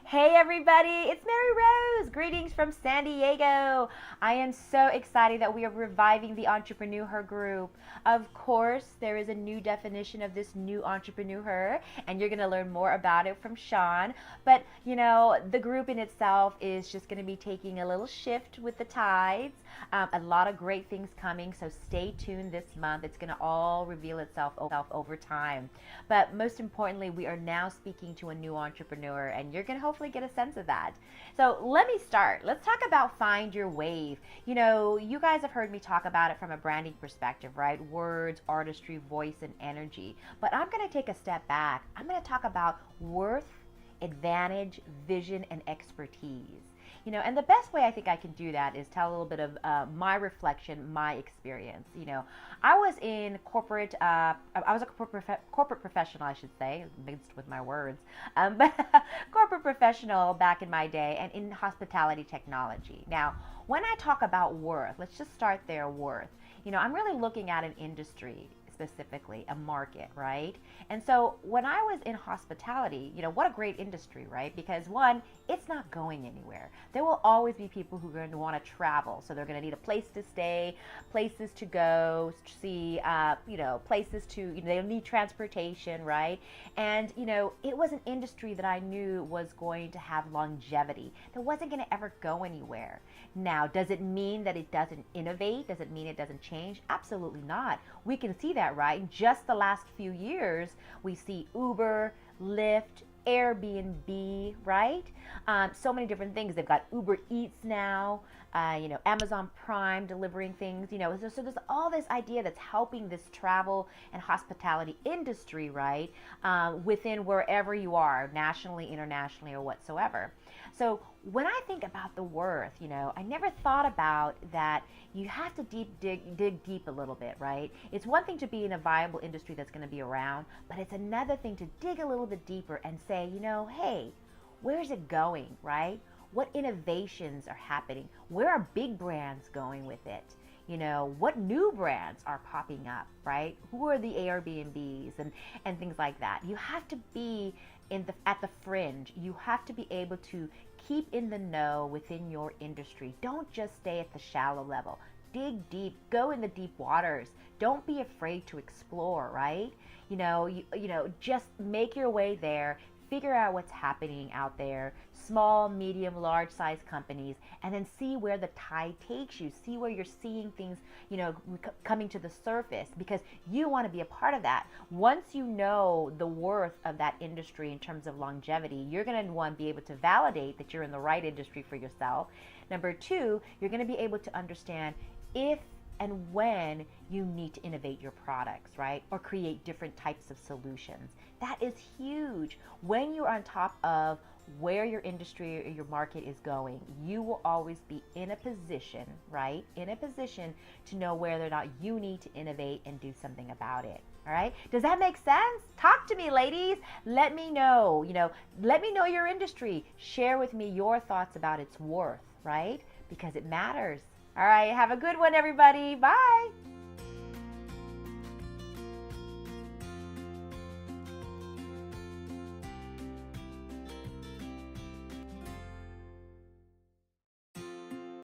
Hey everybody, it's Mary Rose. Greetings from San Diego. I am so excited that we are reviving the Entrepreneur group. Of course, there is a new definition of this new entrepreneur, and you're going to learn more about it from Sean. But, the group in itself is just going to be taking a little shift with the tides. A lot of great things coming, so stay tuned this month. It's going to all reveal itself over time. But most importantly, we are now speaking to a new entrepreneur, and you're going to hopefully get a sense of that. So let me start. Let's talk about find your wave. You guys have heard me talk about it from a branding perspective, right? Words, artistry, voice, and energy. But I'm going to take a step back. I'm going to talk about worth, advantage, vision, and expertise. And the best way I think I can do that is tell a little bit of my reflection, my experience. I was in corporate, I was a corporate professional, I should say, mixed with my words, but corporate professional back in my day and in hospitality technology. Now, when I talk about worth, let's just start there, worth. I'm really looking at an industry, specifically a market, right? And so when I was in hospitality, what a great industry, right? Because one, it's not going anywhere. There will always be people who are going to want to travel. So they're going to need a place to stay, places to go, see, places to, they'll need transportation, right? And, it was an industry that I knew was going to have longevity. That wasn't going to ever go anywhere. Now, does it mean that it doesn't innovate? Does it mean it doesn't change? Absolutely not. We can see that, right? In just the last few years, we see Uber, Lyft, Airbnb, right? So many different things. They've got Uber Eats now, Amazon Prime delivering things, so there's all this idea that's helping this travel and hospitality industry, right? Within wherever you are, nationally, internationally, or whatsoever. So when I think about the worth, I never thought about that you have to dig deep a little bit, right? It's one thing to be in a viable industry that's going to be around, but it's another thing to dig a little bit deeper and say, hey, where's it going, right? What innovations are happening? Where are big brands going with it? What new brands are popping up, right? Who are the Airbnbs and things like that? You have to be at the fringe. You have to be able to keep in the know within your industry. Don't just stay at the shallow level. Dig deep, go in the deep waters. Don't be afraid to explore, right? Just make your way there. Figure out what's happening out there, small, medium, large size companies, and then see where the tide takes you. See where you're seeing things, coming to the surface, because you want to be a part of that. Once you know the worth of that industry in terms of longevity, you're going to, one, be able to validate that you're in the right industry for yourself. Number two, you're going to be able to understand if and when you need to innovate your products, right? Or create different types of solutions. That is huge. When you're on top of where your industry or your market is going, you will always be in a position, right? In a position to know whether or not you need to innovate and do something about it. All right. Does that make sense? Talk to me, ladies. Let me know, let me know your industry. Share with me your thoughts about its worth, right? Because it matters. All right. Have a good one, everybody. Bye.